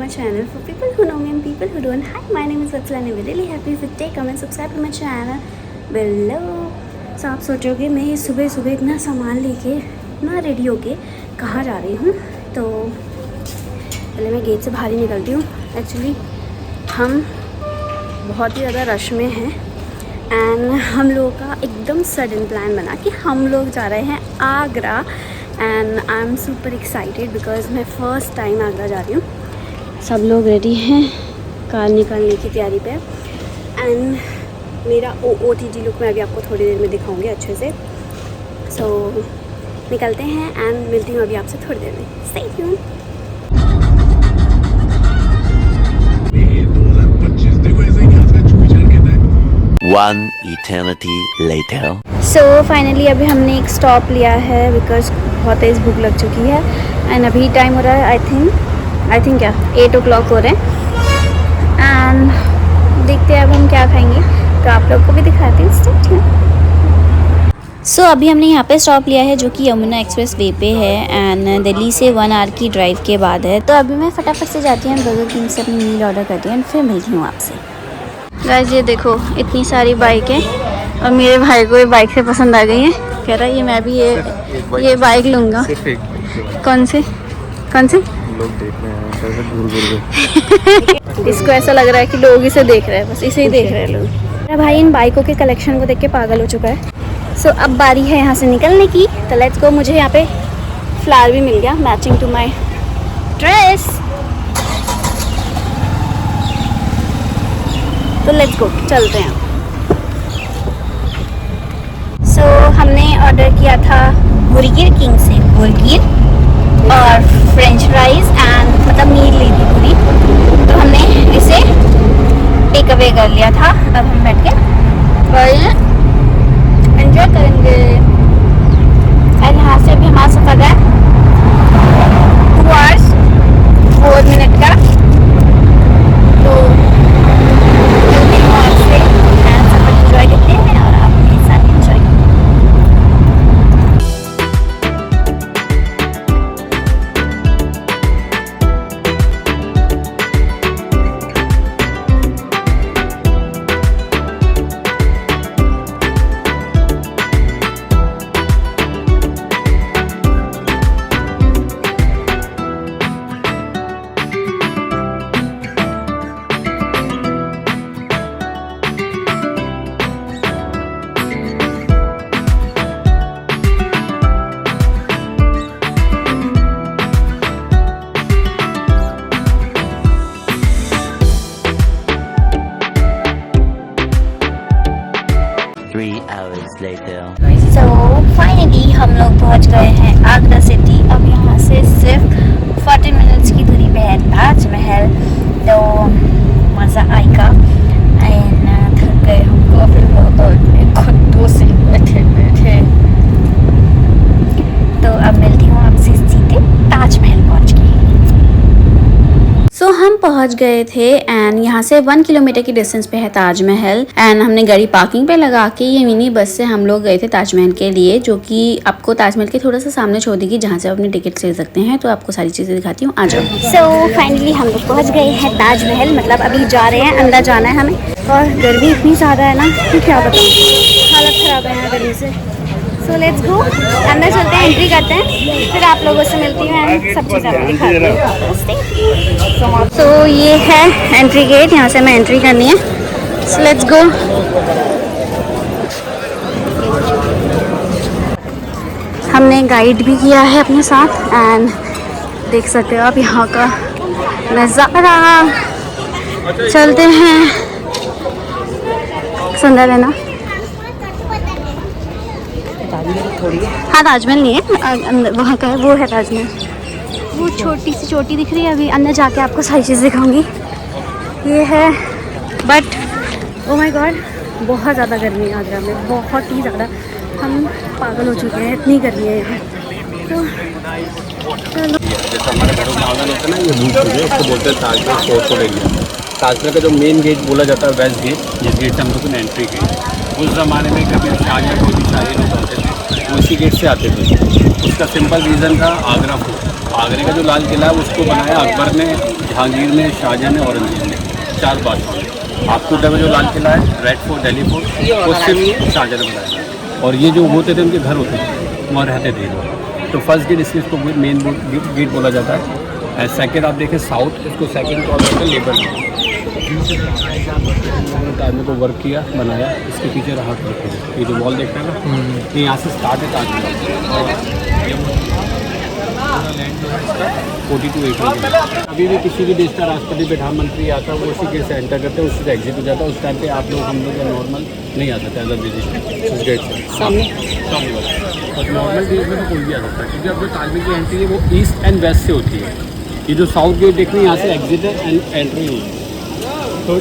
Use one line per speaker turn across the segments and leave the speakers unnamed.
my channel. For people who know me and people who don't, hi, my name is Vatsala and I'm really happy if you take comment, subscribe to my channel below. So आप सोचोगे मैं सुबह सुबह इतना सामान लेके इतना ready होके कहाँ जा रही हूँ, तो पहले मैं गेट से बाहर ही निकलती हूँ। एक्चुअली हम बहुत ही ज़्यादा रश में हैं एंड हम लोगों का एकदम सडन प्लान बना कि हम लोग जा रहे हैं Agra and I am super excited because मैं फ़र्स्ट टाइम आगरा जा रही हूँ। सब लोग रेडी हैं कार निकालने की तैयारी पे एंड मेरा OOTD लुक मैं अभी आपको थोड़ी देर में दिखाऊंगी अच्छे से। सो निकलते हैं एंड मिलती हूँ अभी आपसे थोड़ी देर में। Stay tuned.
One eternity later.
So finally अभी हमने एक स्टॉप लिया है बिकॉज बहुत तेज़ भूख लग चुकी है एंड अभी टाइम हो रहा है आई थिंक क्या 8 o'clock हो रहे हैं एंड देखते हैं अब हम क्या खाएंगे, तो आप लोग को भी दिखाते हैं। सो अभी हमने यहाँ पे स्टॉप लिया है जो कि यमुना एक्सप्रेस वे पे है एंड दिल्ली से 1 hour की ड्राइव के बाद है। तो अभी मैं फटाफट से जाती हूँ बर्गर किंग से अपनी मील ऑर्डर करती हूँ एंड फिर मिलती हूँ आपसे। गाइस ये देखो इतनी सारी बाइक है और मेरे भाई को ये बाइक से पसंद आ गई है, कह रहा है ये मैं भी ये बाइक लूँगा। कौन से
लोग देख रहे हैं
इसको ऐसा लग रहा है कि लोग इसे देख रहे हैं, बस इसे ही देख रहे हैं लोग। मेरा भाई इन बाइकों के कलेक्शन को देख के पागल हो चुका है। सो अब बारी है यहाँ से निकलने की, तो लेट्स गो। मुझे यहाँ पे फ्लावर भी मिल गया मैचिंग टू माई ड्रेस, तो लेट्स गो चलते हैं। सो हमने ऑर्डर किया था बुर्गर किंग से बुर्गर और फ्रेंच फ्राइज एंड मतलब मील ली थी पूरी, तो हमने इसे टेक अवे कर लिया था। अब हम बैठ के और एंजॉय करेंगे। और यहाँ से भी हमारा सफ़र है 2 hours 4 minutes का, तो सफ़र एंजॉय करते हैं और आप मेरे साथ एंजॉय करें। सो फाइनली हम लोग पहुंच गए हैं आगरा सिटी। अब यहाँ से सिर्फ 40 minutes की दूरी पे है ताजमहल, तो मज़ा आएगा। एंड थक गए हमको फिर खुद से बैठे, तो अब मिलती हूँ आपसे सीधे ताजमहल पहुँच के। सो हम पहुंच गए थे एंड यहाँ से 1 kilometer की डिस्टेंस पे है ताजमहल एंड हमने गाड़ी पार्किंग पे लगा के ये मिनी बस से हम लोग गए थे ताजमहल के लिए, जो कि आपको ताजमहल के थोड़ा सा सामने छोड़ देगी जहाँ से आप अपनी टिकट ले सकते हैं। तो आपको सारी चीज़ें दिखाती हूँ, आ जाओ। सो फाइनली हम लोग पहुँच गए हैं ताजमहल, मतलब अभी जा रहे हैं, अंदर जाना है हमें। और गर्मी इतनी ज़्यादा है ना कि क्या बताऊँ, हालत ख़राब है यहाँ गर्मी से। सो लेट्स गो, अंदर चलते हैं, एंट्री करते हैं, फिर आप लोगों से मिलती हूँ एंड सब चीज़ आपको दिखाती हूँ। सो ये है एंट्री गेट, यहाँ से हमें एंट्री करनी है। So let's go. हमने गाइड भी किया है अपने साथ एंड देख सकते हो आप यहाँ का नज़ारा। चलते हैं, सुंदर है ना। हाँ ताजमहल नहीं है, अंदर वहाँ का है, वो है ताजमहल। वो छोटी सी चोटी दिख रही है, अभी अंदर जाके आपको सारी चीज़ दिखाऊंगी। ये है, बट ओ माय गॉड बहुत ज़्यादा गर्मी है आगरा में, बहुत ही ज़्यादा। हम पागल हो चुके हैं, इतनी गर्मी है यहाँ। तो चलो,
जैसे हमारे घरों में आंगन होता है ना, ये बूथ हो गया, इसको बोलते हैं ताजमहल फोर्ट एरिया। ताजमहल का जो मेन गेट बोला जाता है वेस्ट गेट, जिस गेट से हम लोग ने एंट्री की। उस ज़माने में कभी शाहजहाँ कोई भी शाही लोग होते थे, वो इसी गेट से आते थे। उसका सिंपल रीज़न था आगरा फोर्ट। आगरे का जो लाल किला है उसको बनाया अकबर ने जहांगीर में, शाहजहाँ ने, औरंगजेब ने, 4 बादशाह। आपको उधर में जो लाल किला है, रेड फोर्ट, दिल्ली फोर्ट, वो सिर्फ शाहजहाँ ने बनाया। और ये जो होते थे उनके घर होते थे, वहाँ रहते थे लोग। तो फर्स्ट गेट इसलिए इसको मेन गेट बोला जाता है। एंड सेकेंड आप देखें साउथ, इसको सेकेंड कॉल करते हैं लेबर गेट। ताजमहल को वर्क किया, बनाया, इसके पीछे रहा करते। ये जो वॉल देख रहे हैं ना, ये यहाँ से स्टार्ट है ताजमहल। 42 एकड़। अभी भी किसी भी देश का राष्ट्रपति, प्रधानमंत्री आता है, वो उसी गेट से एंटर करते हैं, उसी से एग्जिट हो जाता है। उस टाइम पे आप लोग, हम लोग नॉर्मल नहीं आ सकते एज अ विजिटर उस गेट से सामने वाला। और नॉर्मल गेट में तो कोई भी आ सकता है, क्योंकि अब जो ताजमहल की एंट्री है वो ईस्ट एंड वेस्ट से होती है। ये जो साउथ गेट देख रहे हैं, यहाँ से एग्जिट है एंड एंट्री है। तो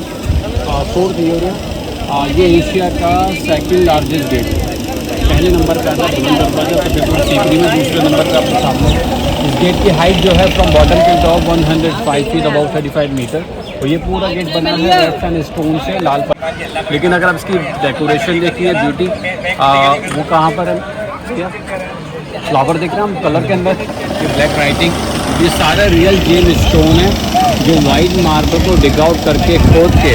फोर्थ ये हो गया। ये एशिया का सेकंड लार्जेस्ट गेट है। पहले नंबर का था बुलंद दरवाजा, तो बिल्कुल सीकरी में दूसरे नंबर का आपके सामने। इस गेट की हाइट जो है from bottom to top 105 feet, about 35 metre. और ये पूरा गेट बना है रेड सैंड स्टोन से, लाल पत्थर। लेकिन अगर आप इसकी डेकोरेशन देखिए, ब्यूटी, वो कहाँ पर है, क्या फ्लावर देख रहे हैं हम कलर के अंदर, ये ब्लैक राइटिंग, ये सारा रियल जेम स्टोन है, जो वाइट मार्बल को डिग आउट करके, खोद के,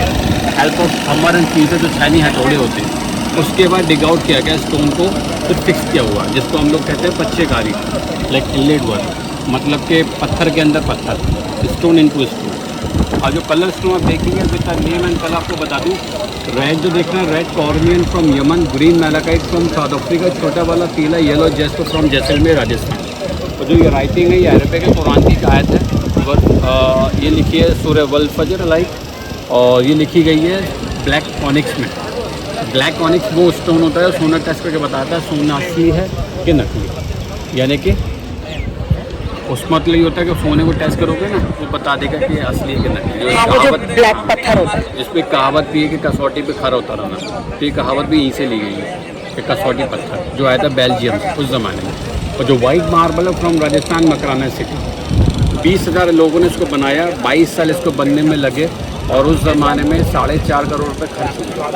हेल्प ऑफ हमर एंड चीज़ें जो छानी हथौड़े होते हैं, उसके बाद डिग आउट किया गया स्टोन को, फिर फिक्स किया हुआ, जिसको हम लोग कहते हैं पच्चेकारी, लाइक इनलेट वर्क, मतलब कि पत्थर के अंदर पत्थर, स्टोन इनटू स्टोन। और जो कलर स्टोन आप देखेंगे विद नेम एंड कलर आपको बता दूँ, रेड जो देख रहे हैं, red carnelian from Yemen, green malachite from South Africa, छोटा वाला पीला yellow jasper from Jaisalmer Rajasthan. और जो ये राइटिंग है, ये अरबिक है, कुरान की आयत है। ये लिखी है सूरह वल फजर लाइक, और ये लिखी गई है ब्लैक ऑनिक्स में। ब्लैक ऑनिक्स वो स्टोन होता है, सोना टेस्ट करके बताता है सोना असली है कि नकली, यानी कि उस मतलब ये होता है कि सोने को टेस्ट करोगे ना, वो बता देगा कि असली है कि नकली।
जो ब्लैक पत्थर होता है,
जिसपे कहावत भी है कि कसौटी पे खरा उतरना, तो ये कहावत भी यहीं से ली गई है कि कसौटी पत्थर जो आया था बेल्जियम उस ज़माने में। और जो वाइट मार्बल है फ्रॉम राजस्थान मकराना सिटी, 20,000 लोगों ने इसको बनाया, 22 साल इसको बनने में लगे, और उस ज़माने में 4.5 करोड़ रुपये खर्च हुआ।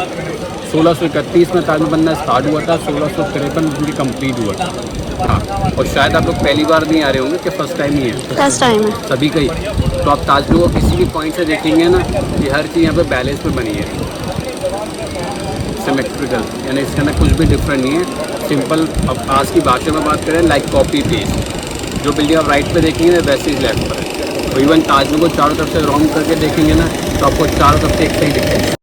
1631 में ताजमहल बनना स्टार्ट हुआ था, 1653 में उनकी कंप्लीट हुआ था। हाँ, और शायद आप लोग पहली बार नहीं आ रहे होंगे कि फर्स्ट टाइम ही है,
फर्स्ट टाइम है
सभी का ही। तो आप ताजमहल को किसी भी पॉइंट से देखेंगे ना, ये हर चीज़ यहाँ पे बैलेंस में बनी है, सिमेट्रिकल, यानी इसके अंदर कुछ भी डिफरेंट नहीं है, सिंपल। अब आज की भाषा में बात करें, लाइक कॉपी पेस्ट। जो बिल्डिंग आप राइट पे देखेंगे ना, वैसे ही लेफ्ट पर है। तो इवन ताजमहल को चारों तरफ से राउंड करके देखेंगे ना, तो आपको चारों तरफ से एक सही दिखेगा।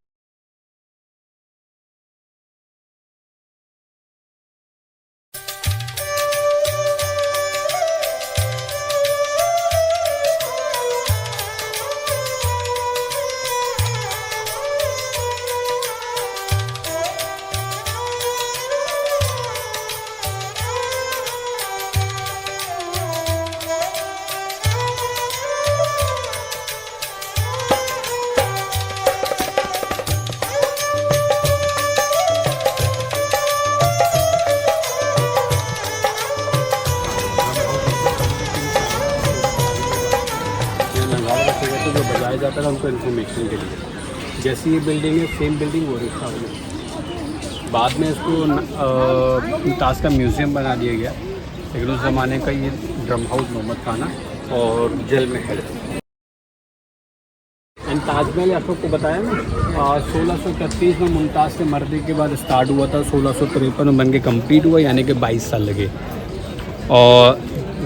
जो बजाया जाता है उनको इन्फॉर्मेशन के लिए। जैसी ये बिल्डिंग है, सेम बिल्डिंग वो रखा हुआ है। बाद में इसको मुमताज़ का म्यूज़ियम बना दिया गया, लेकिन उस ज़माने का ये ड्रम हाउस मोहम्मद खाना और जल महल। एंड ताजमहल आप लोग को बताया ना, 1631 में मुमताज़ के मरने के बाद स्टार्ट हुआ था, 1653 में बन के कम्प्लीट हुआ, यानी कि 22 साल लगे। और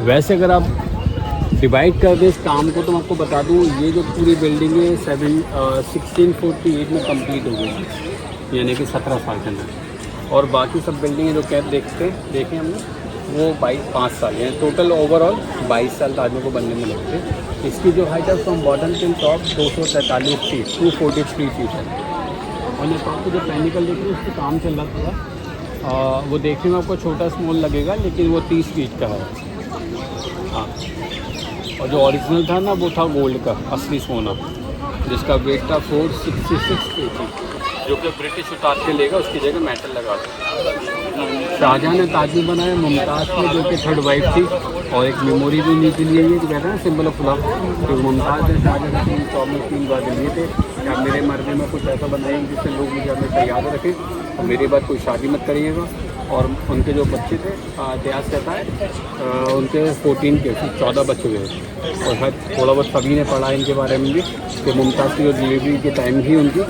वैसे अगर आप डिवाइड कर दें इस काम को, तो मैं आपको बता दूं, ये जो पूरी बिल्डिंग है 1648 में कंप्लीट हो गई, यानी कि 17 साल के अंदर। और बाकी सब बिल्डिंगें जो कैद देखें हमने, वो 5 साल हैं टोटल। ओवरऑल 22 साल ताजमहल को बनने में लगते। इसकी जो हाइट है from bottom till top 243 feet 243 feet है। और ये टॉप को जो पैनिकल देख रहे हैं, उसका काम चल रहा था। वो देखने में आपको छोटा स्मॉल लगेगा, लेकिन वो 30 फीट का है। हाँ, और जो ओरिजिनल था ना, वो था गोल्ड का, असली सोना, जिसका वेट था 466 kg, जो कि ब्रिटिश उतार के लेगा, उसकी जगह मेटल लगा था। शाहजहाँ ने ताजमहल बनाया, मुमताज़ ने, जो कि 3rd वाइफ थी, और एक मेमोरी भी उन्हीं के लिए ये कहते हैं ना, सिंबल ऑफ लव। तो मुमताज़ ने शाहजहाँ के 3 वादे लिए थे कि आप मेरे मरने में कुछ ऐसा बनाएंगे जिससे लोग मुझे हमेशा याद रखें, और मेरे बाद कोई शादी मत करिएगा, और उनके जो बच्चे थे इतिहास कहता है उनके 14 के 14 बच्चे हुए और शायद थोड़ा बहुत सभी ने पढ़ा इनके बारे में भी कि मुमताज़ की जो डिलीवरी के टाइम ही उनकी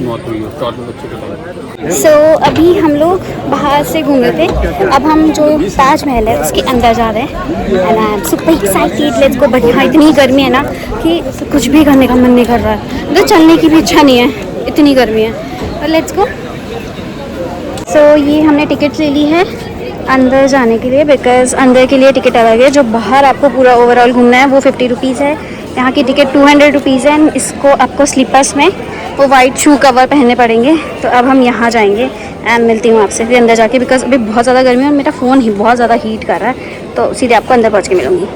मौत हुई है 14 बच्चों के बाद।
सो अभी हम लोग बाहर से घूम रहे थे, अब हम जो ताजमहल है उसके अंदर जा रहे हैं and I am super excited, let's go. But यहाँ इतनी गर्मी है ना कि कुछ भी करने का मन नहीं कर रहा है, तो चलने की भी इच्छा नहीं है, इतनी गर्मी है। और लेट्स गो। सो ये हमने टिकट ले ली है अंदर जाने के लिए, बिकॉज़ अंदर के लिए टिकट अलग है, जो बाहर आपको पूरा ओवरऑल घूमना है वो 50 रुपीज़ है। यहाँ की टिकट 200 रुपीज़ है एंड इसको आपको स्लीपर्स में वो वाइट शू कवर पहनने पड़ेंगे। तो अब हम यहाँ जाएंगे एंड मिलती हूँ आपसे फिर अंदर जाके, बिकॉज़ अभी बहुत ज़्यादा गर्मी है और मेरा फ़ोन ही बहुत ज़्यादा हीट कर रहा है, तो सीधे आपको अंदर पहुँच के मिलूँगी।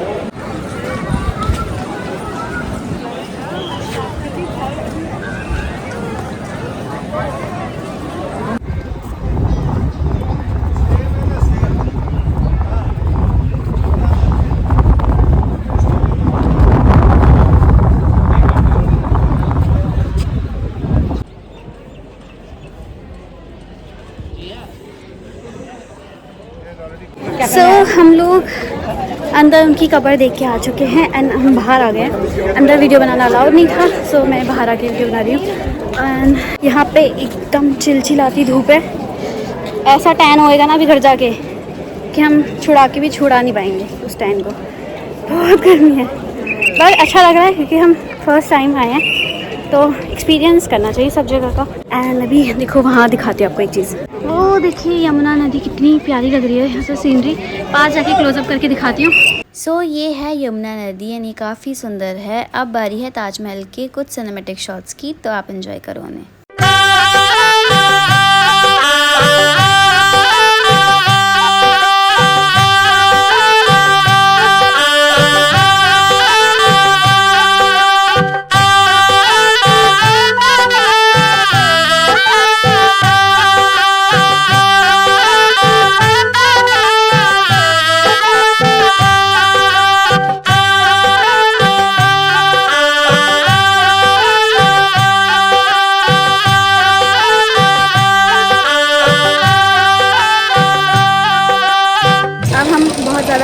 हम लोग अंदर उनकी कब्र देख के आ चुके हैं एंड हम बाहर आ गए। अंदर वीडियो बनाना अलाउड नहीं था, सो मैं बाहर आके वीडियो बना रही हूँ। एंड यहाँ पे एकदम चिलचिलाती धूप है, ऐसा टैन होएगा ना अभी घर जाके कि हम छुड़ा के भी छुड़ा नहीं पाएंगे उस टैन को, बहुत गर्मी है। पर अच्छा लग रहा है क्योंकि हम फर्स्ट टाइम आए हैं, तो एक्सपीरियंस करना चाहिए सब जगह का। एंड अभी देखो वहाँ दिखाती हूँ आपको एक चीज़, वो देखिए यमुना नदी कितनी प्यारी लग रही है यहाँ से सीनरी। पास जाके क्लोजअप करके दिखाती हूँ। सो ये है यमुना नदी एंड ये काफ़ी सुंदर है। अब बारी है ताजमहल के कुछ सिनेमैटिक शॉट्स की, तो आप एंजॉय करो उन्हें।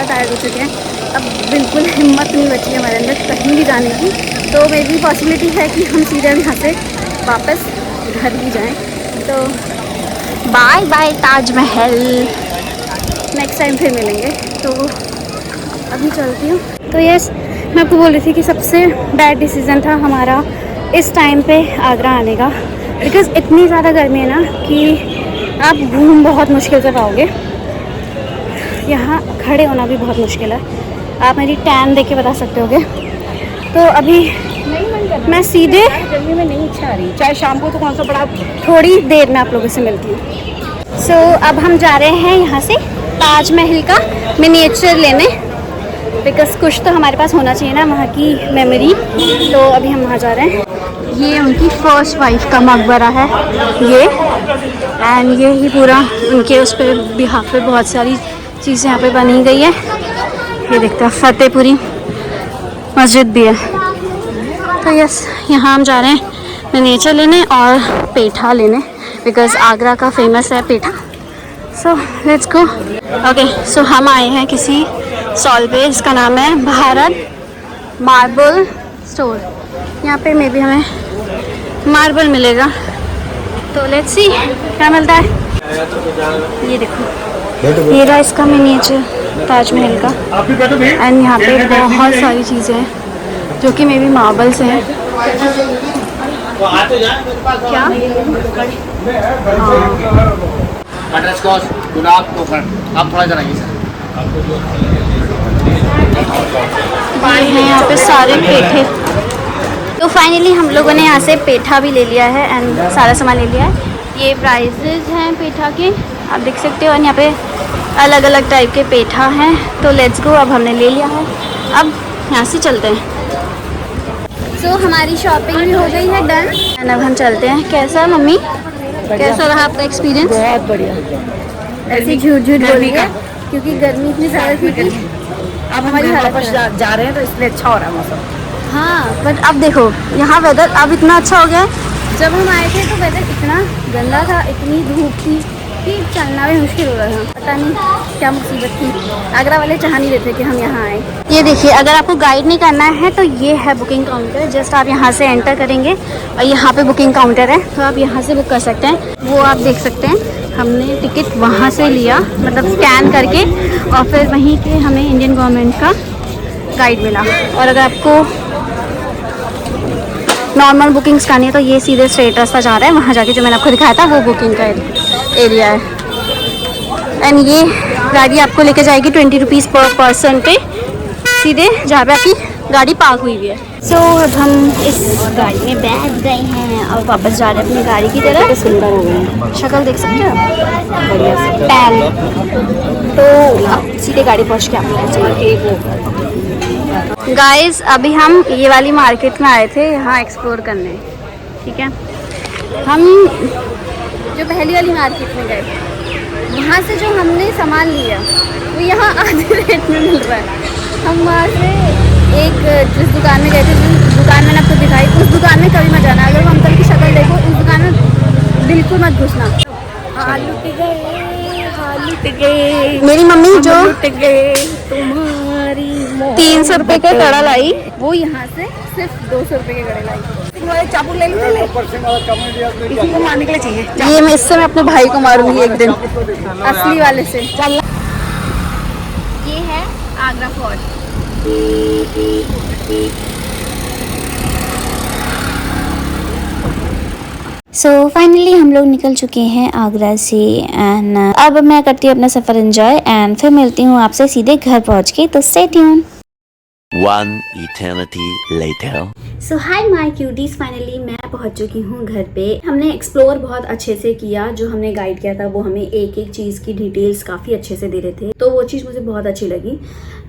टायर्ड हो चुके हैं, अब बिल्कुल हिम्मत नहीं बची है हमारे अंदर कहीं भी जाने की, तो मे भी पॉसिबिलिटी है कि हम सीधे यहाँ से वापस घर ही जाएं। तो bye bye Taj Mahal, next time फिर मिलेंगे। तो अभी चलती हूँ। तो यस, मैं आपको बोल रही थी कि सबसे बैड डिसीज़न था हमारा इस टाइम पे आगरा आने का, बिकॉज़ इतनी ज़्यादा गर्मी है ना कि आप घूम बहुत मुश्किल से पाओगे। यहाँ खड़े होना भी बहुत मुश्किल है, आप मेरी टैन देख के बता सकते होगे। तो अभी मैं सीधे गर्मी में नहीं इच्छा आ रही, चाहे शाम को तो कौन सा बड़ा, थोड़ी देर में आप लोगों से मिलती हूँ। सो अब हम जा रहे हैं यहाँ से ताजमहल का मिनिएचर लेने, बिकॉज कुछ तो हमारे पास होना चाहिए ना वहाँ की मेमोरी। तो अभी हम वहाँ जा रहे हैं। ये उनकी फर्स्ट वाइफ का मकबरा है ये, एंड ये ही पूरा उनके उस पर बिहाफ पे बहुत सारी चीज़ें यहाँ पे बनी गई है। ये देखते हैं फतेहपुरी मस्जिद भी है। तो यस, यहाँ हम जा रहे हैं मिनिएचर लेने और पेठा लेने, बिकॉज़ आगरा का फेमस है पेठा। So let's go. ओके, सो हम आए हैं किसी स्टॉल पे, इसका नाम है भारत मार्बल स्टोर। यहाँ पे मे भी हमें मार्बल मिलेगा, तो लेट्स सी क्या मिलता है। ये देखो, ये रहा इसका मिनिएचर ताजमहल का, एंड यहाँ पे बहुत सारी चीज़ें हैं जो कि मे बी मार्बल से हैं। क्या?
बटरस्कॉच, गुलाब, कोकोनट, आप थोड़ा जरा
हैं यहाँ पे सारे पेठे। तो फाइनली हम लोगों ने यहाँ से पेठा भी ले लिया है एंड सारा सामान ले लिया है। ये प्राइसेस हैं पेठा के, आप देख सकते हो, और यहाँ पे अलग अलग टाइप के पेठा हैं। तो लेट्स गो, अब हमने ले लिया है, अब यहाँ से चलते हैं। सो हमारी शॉपिंग भी हो गई है डन, एंड अब हम चलते हैं। कैसा मम्मी, कैसा रहा आपका एक्सपीरियंस?
बहुत बढ़िया।
ऐसे झूठ झूठ बोलिए क्योंकि गर्मी इतनी ज़्यादा थी कि
अब हमारी वापस जा रहे हैं तो इसलिए अच्छा हो रहा है मौसम।
हाँ, बट अब देखो यहाँ वेदर अब इतना अच्छा हो गया है। जब हम आए थे तो वेदर इतना गंदा था, इतनी धूप थी, कि चलना भी मुश्किल हो रहा था। पता नहीं क्या मुसीबत थी, आगरा वाले चाह नहीं रहे थे कि हम यहाँ आए। ये देखिए, अगर आपको गाइड नहीं करना है तो ये है बुकिंग काउंटर। जस्ट आप यहाँ से एंटर करेंगे और यहाँ पे बुकिंग काउंटर है, तो आप यहाँ से बुक कर सकते हैं। वो आप देख सकते हैं, हमने टिकट वहाँ से लिया, मतलब स्कैन करके, और फिर वहीं के हमें इंडियन गवर्नमेंट का गाइड मिला। और अगर आपको नॉर्मल बुकिंग्स करनी है तो ये सीधे स्ट्रेट रास्ता जा रहा है, वहाँ जाके जो मैंने आपको दिखाया था वो बुकिंग का एरिया है। एंड ये गाड़ी आपको लेके जाएगी 20 रुपीज़ पर पर्सन पे, सीधे जहाँ पे आपकी गाड़ी पार्क हुई है। सो अब हम इस गाड़ी में बैठ गए हैं और वापस जा रहे हैं अपनी गाड़ी की तरफ। सुंदर हो गई, शक्ल देख सकते हो, बढ़िया पैन। तो अब सीधे गाड़ी पहुँच के आप गाइस, अभी हम ये वाली मार्केट में आए थे यहाँ एक्सप्लोर करने, ठीक है। हम जो पहली वाली मार्केट में गए, वहाँ से जो हमने सामान लिया वो यहाँ आधे रेट में मिल रहा है। हम वहाँ से एक जिस दुकान में गए थे, जिस दुकान मैंने आपको दिखाई, उस दुकान में कभी मत जाना। अगर वो अंकल की शक्ल देखो, उस दुकान में बिल्कुल मत घुसना। आलू गए, मेरी मम्मी जो तुम्हारी 300 रुपए का कड़ा लाई, वो यहाँ से सिर्फ 200 रुपए के कड़े लाई। चाकू ले लूँ, इसी को मारने के लिए चाहिए ये। मैं इससे मैं अपने भाई को मारूंगी एक दिन, असली वाले से। चल, ये है आगरा फोर्ट। सो फाइनली हम लोग निकल चुके हैं आगरा से, एंड अब मैं करती हूँ अपना सफ़र एंजॉय, एंड फिर मिलती हूँ आपसे सीधे घर पहुँच के। तो stay tune.
One eternity later.
So hi my cuties, finally मैं पहुंच चुकी हूँ घर पे। हमने एक्सप्लोर बहुत अच्छे से किया, जो हमने गाइड किया था वो हमें एक एक चीज़ की डिटेल्स काफ़ी अच्छे से दे रहे थे, तो वो चीज़ मुझे बहुत अच्छी लगी।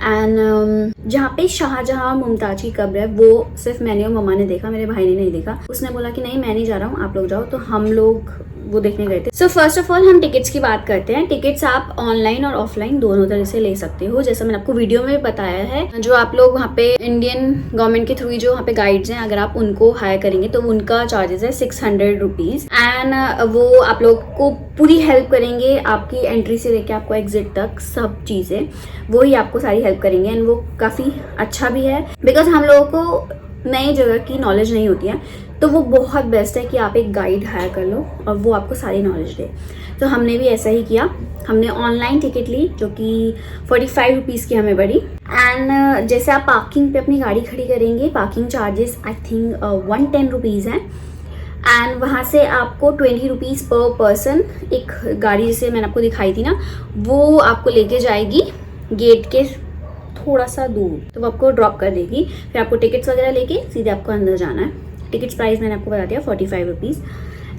एंड जहाँ पे शाहजहाँ और मुमताज की कब्र है, वो सिर्फ मैंने और मम्मा ने देखा, मेरे भाई ने नहीं देखा। उसने बोला कि नहीं मैं नहीं जा रहा हूँ, आप लोग जाओ, तो हम लोग वो देखने गए थे। सो फर्स्ट ऑफ ऑल हम टिकट्स की बात करते हैं। टिकट्स आप ऑनलाइन और ऑफलाइन दोनों तरह से ले सकते हो, जैसा मैंने आपको वीडियो में बताया है। जो आप लोग वहाँ पे इंडियन गवर्नमेंट के थ्रू जो वहाँ पे गाइड्स हैं, अगर आप उनको हायर करेंगे तो उनका चार्जेस है 600 रुपीज़। एंड वो आप लोग को पूरी हेल्प करेंगे, आपकी एंट्री से लेके आपको एग्जिट तक सब चीज़ें वो ही आपको सारी हेल्प करेंगे। एंड वो काफ़ी अच्छा भी है, बिकॉज हम लोगों को नई जगह की नॉलेज नहीं होती है, तो वो बहुत बेस्ट है कि आप एक गाइड हायर कर लो और वो आपको सारी नॉलेज दे। तो हमने भी ऐसा ही किया, हमने ऑनलाइन टिकट ली जो कि 45 रुपीज़ की हमें पड़ी। एंड जैसे आप पार्किंग पे अपनी गाड़ी खड़ी करेंगे, parking charges I think 110 rupees हैं। एंड वहाँ से आपको 20 रुपीज़ पर पर्सन एक गाड़ी जैसे मैंने आपको दिखाई थी ना, वो आपको लेके जाएगी गेट के थोड़ा सा दूर, तो वो आपको ड्रॉप कर देगी। फिर आपको टिकट्स वगैरह लेके सीधे आपको अंदर जाना है। टिकट्स प्राइस मैंने आपको बता दिया 45 रुपीज़।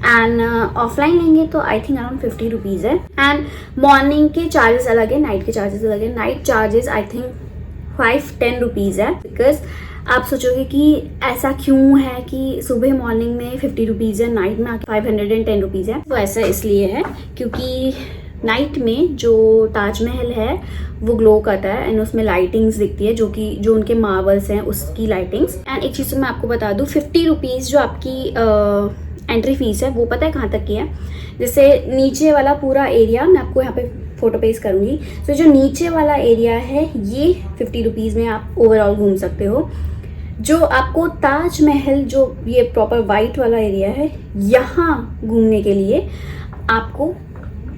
एंड ऑफलाइन लेंगे तो आई थिंक अराउंड 50 रुपीज़ है। एंड मॉर्निंग के चार्जेस अलग है, नाइट के चार्जेस अलग है। Night charges I think 5-10 rupees है, बिकॉज आप सोचोगे कि ऐसा क्यों है कि सुबह मॉर्निंग में 50 रुपीज़ है, नाइट में 510 रुपीज़ है। वो ऐसा इसलिए है क्योंकि नाइट में जो ताजमहल है वो ग्लो करता है एंड उसमें लाइटिंग्स दिखती है, जो उनके मार्बल्स हैं उसकी लाइटिंग्स। एंड एक चीज़ मैं आपको बता दूँ, 50 रुपीज़ जो आपकी एंट्री फीस है वो पता है कहाँ तक की है। जैसे नीचे वाला पूरा एरिया मैं आपको यहाँ पे फोटो पेस्ट करूँगी, तो जो नीचे वाला एरिया है ये 50 रुपीज़ में आप ओवरऑल घूम सकते हो। जो आपको ताजमहल जो ये प्रॉपर वाइट वाला एरिया है, यहाँ घूमने के लिए आपको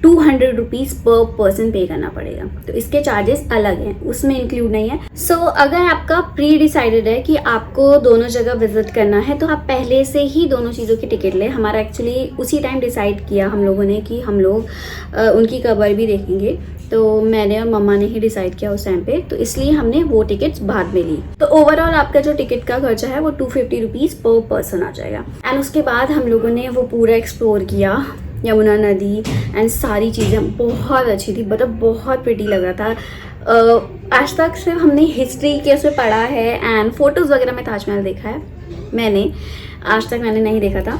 200 रुपीज़ पर पर्सन पे करना पड़ेगा, तो इसके चार्जेस अलग हैं, उसमें इंक्लूड नहीं है। सो अगर आपका प्री डिसाइडेड है कि आपको दोनों जगह विजिट करना है तो आप पहले से ही दोनों चीज़ों की टिकट लें। हमारा एक्चुअली उसी टाइम डिसाइड किया हम लोगों ने कि हम लोग उनकी कबर भी देखेंगे, तो मैंने और मम्मा ने ही डिसाइड किया उस टाइम पे, तो इसलिए हमने वो टिकट्स बाद में ली। तो ओवरऑल आपका जो टिकट का खर्चा है वो 250 रुपीज़ पर पर्सन आ जाएगा। एंड उसके बाद हम लोगों ने वो पूरा एक्सप्लोर किया, यमुना नदी एंड सारी चीज़ें बहुत अच्छी थी, मतलब बहुत प्रिटी लग रहा था। आज तक सिर्फ हमने हिस्ट्री के उसमें पढ़ा है एंड फोटोज़ वगैरह में ताजमहल देखा है, मैंने आज तक मैंने नहीं देखा था।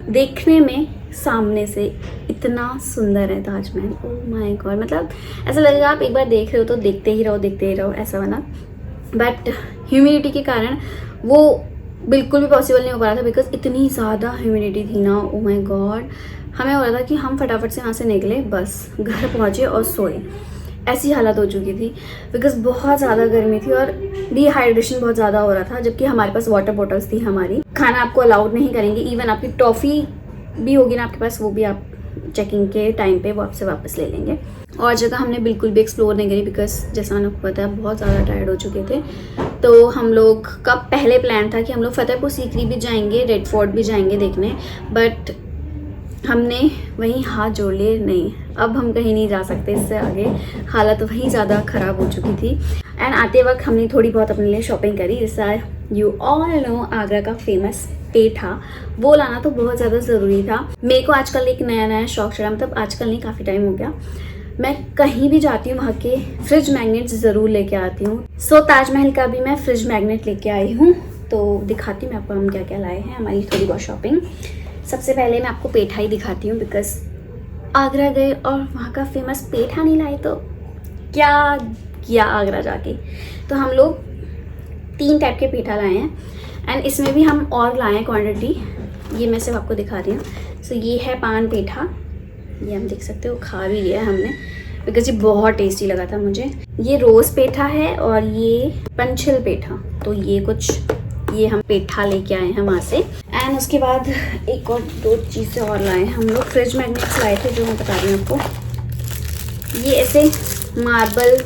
देखने में सामने से इतना सुंदर है ताजमहल, ओह माय गॉड, मतलब ऐसा लगेगा आप एक बार देख रहे हो तो देखते ही रहो ऐसा बना। बट ह्यूमिडिटी के कारण वो बिल्कुल भी पॉसिबल नहीं हो पा रहा था बिकॉज इतनी ज़्यादा ह्यूमिडिटी थी ना, ओ माय गॉड। हमें हो रहा था कि हम फटाफट से वहाँ से निकले, बस घर पहुँचे और सोए, ऐसी हालत हो चुकी थी बिकॉज बहुत ज़्यादा गर्मी थी और डिहाइड्रेशन बहुत ज़्यादा हो रहा था। जबकि हमारे पास वाटर बॉटल्स थी हमारी। खाना आपको अलाउड नहीं करेंगे, इवन आपकी टॉफ़ी भी होगी ना आपके पास, वो भी आप चेकिंग के टाइम पे वो आपसे वापस ले लेंगे। और जगह हमने बिल्कुल भी एक्सप्लोर नहीं करी बिकॉज जैसा मैंने आपको पता है बहुत ज़्यादा टायर्ड हो चुके थे। तो हम लोग का पहले प्लान था कि हम लोग फतेहपुर सीकरी भी जाएंगे, रेड फोर्ट भी जाएंगे देखने, बट हमने वहीं हाथ जोड़ लिए, नहीं अब हम कहीं नहीं जा सकते इससे आगे, हालत वहीं ज़्यादा ख़राब हो चुकी थी। एंड आते वक्त हमने थोड़ी बहुत अपने लिए शॉपिंग करी, जैसा यू ऑल नो आगरा का फेमस पेठा, वो लाना तो बहुत ज़्यादा ज़रूरी था। मेरे को आजकल एक नया शौक चढ़ा, मतलब आजकल नहीं काफ़ी टाइम हो गया, मैं कहीं भी जाती हूँ वहाँ के फ्रिज मैग्नेट्स ज़रूर लेके आती हूँ। सो ताजमहल का भी मैं फ्रिज मैग्नेट लेके आई हूँ, तो दिखाती हूँ मैं आपको हम क्या क्या लाए हैं, हमारी थोड़ी बहुत शॉपिंग। सबसे पहले मैं आपको पेठा ही दिखाती हूँ बिकॉज आगरा गए और वहाँ का फेमस पेठा नहीं लाए तो क्या किया आगरा जाके। तो हम लोग 3 टाइप के पेठा लाए हैं एंड इसमें भी हम और लाए हैं क्वांटिटी, ये मैं सिर्फ आपको दिखा रही हूँ। सो ये है पान पेठा, ये हम देख सकते हो, खा भी लिया है हमने बिकॉज ये बहुत टेस्टी लगा था मुझे। ये रोज़ पेठा है और ये पंचल पेठा, तो ये हम पेठा लेके आए हैं वहाँ से। एंड उसके बाद एक और 2 चीज़ें और लाए हैं हम लोग। फ्रिज मैग्नेट्स लाए थे जो मैं बता रही हूँ आपको। ये ऐसे मार्बल,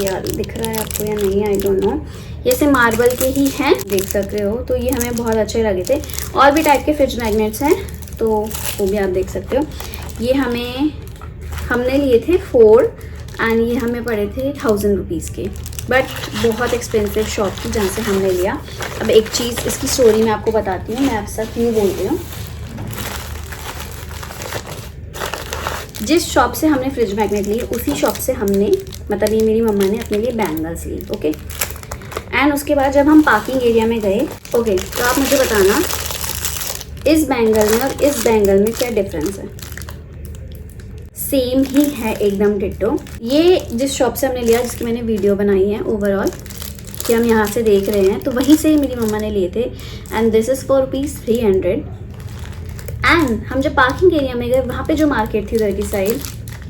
यार दिख रहा है आपको या नहीं आई डोंट नो, ये ऐसे मार्बल के ही हैं, देख सकते हो। तो ये हमें बहुत अच्छे लगे थे। और भी टाइप के फ्रिज मैग्नेट्स हैं तो वो भी आप देख सकते हो। ये हमने लिए थे 4 एंड ये हमें पड़े थे 1000 रुपीज़ के, बट बहुत एक्सपेंसिव शॉप थी जहाँ से हमने लिया। अब एक चीज़ इसकी स्टोरी मैं आपको बताती हूँ, मैं आपसे क्यों बोल रही हूँ। जिस शॉप से हमने फ्रिज मैग्नेट ली उसी शॉप से हमने, मतलब ये मेरी मम्मा ने अपने लिए बैंगल्स ली, ओके। एंड उसके बाद जब हम पार्किंग एरिया में गए, ओके, तो आप मुझे बताना इस बैंगल में और इस बैंगल में क्या डिफरेंस है। सेम ही है एकदम डिट्टो। ये जिस शॉप से हमने लिया, जिसकी मैंने वीडियो बनाई है ओवरऑल कि हम यहाँ से देख रहे हैं, तो वहीं से मेरी मम्मा ने लिए थे and this is for ₹300। And हम जब पार्किंग एरिया में गए वहाँ पे जो मार्केट थी उधर की साइड,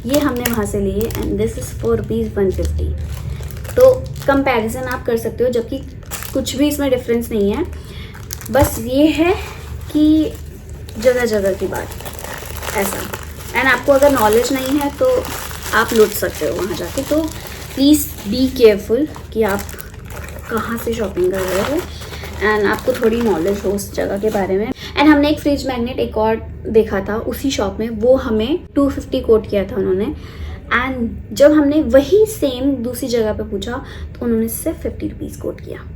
ये हमने वहाँ से लिए एंड दिस इज़ फॉर ₹150। तो कंपैरिजन आप कर सकते हो, जबकि कुछ भी इसमें डिफरेंस नहीं है, बस ये है कि जगह जगह की बात ऐसा। एंड आपको अगर नॉलेज नहीं है तो आप लुट सकते हो वहाँ जाके, तो प्लीज़ बी केयरफुल कि आप कहाँ से शॉपिंग कर रहे हो एंड आपको थोड़ी नॉलेज हो उस जगह के बारे में। एंड हमने एक फ्रिज मैग्नेट एक और देखा था उसी शॉप में, वो हमें 250 कोट किया था उन्होंने। एंड जब हमने वही सेम दूसरी जगह पे पूछा तो उन्होंने सिर्फ 50 रुपीज़ कोट किया।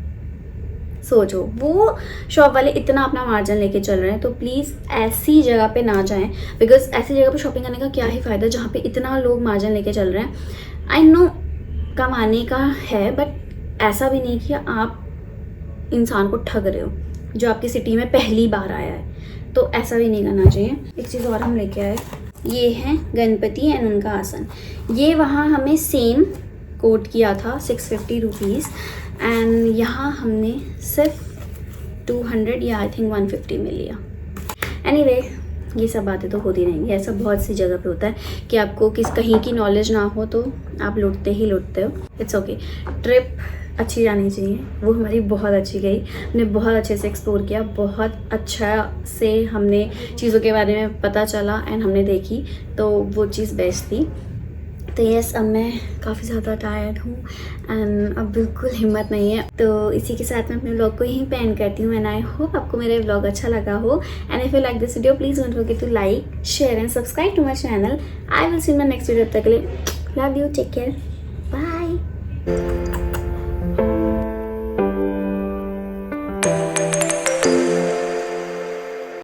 सोचो, वो शॉप वाले इतना अपना मार्जिन लेके चल रहे हैं, तो प्लीज़ ऐसी जगह पे ना जाएं बिकॉज ऐसी जगह पे शॉपिंग करने का क्या ही फ़ायदा जहाँ पे इतना लोग मार्जिन लेके चल रहे हैं। आई नो कमाने का है, बट ऐसा भी नहीं कि आप इंसान को ठग रहे हो जो आपकी सिटी में पहली बार आया है, तो ऐसा भी नहीं करना चाहिए। एक चीज़ और हम लेके आए, ये हैं गणपति एंड उनका आसन। ये वहाँ हमें सेम कोट किया था 650 रुपीज़ एंड यहाँ हमने सिर्फ 200 या आई थिंक 150 में लिया। एनीवे, ये सब बातें तो होती रहेंगी, ऐसा बहुत सी जगह पे होता है कि आपको कहीं की नॉलेज ना हो तो आप लुटते ही लुटते हो। It's okay. ट्रिप अच्छी जानी चाहिए, वो हमारी बहुत अच्छी गई, हमने बहुत अच्छे से एक्सप्लोर किया, बहुत अच्छा से हमने चीज़ों के बारे में पता चला एंड हमने देखी, तो वो चीज़ बेस्ट थी। तो यस, अब मैं काफ़ी ज़्यादा टायर्ड हूँ एंड अब बिल्कुल हिम्मत नहीं है, तो इसी के साथ मैं अपने व्लॉग को यहीं पे एंड करती हूँ। एंड आई होप आपको मेरा व्लॉग अच्छा लगा हो and if you like this video please don't forget to like, share and subscribe to my channel. I will see in my next video. तब तक के लिए love you, take care, bye.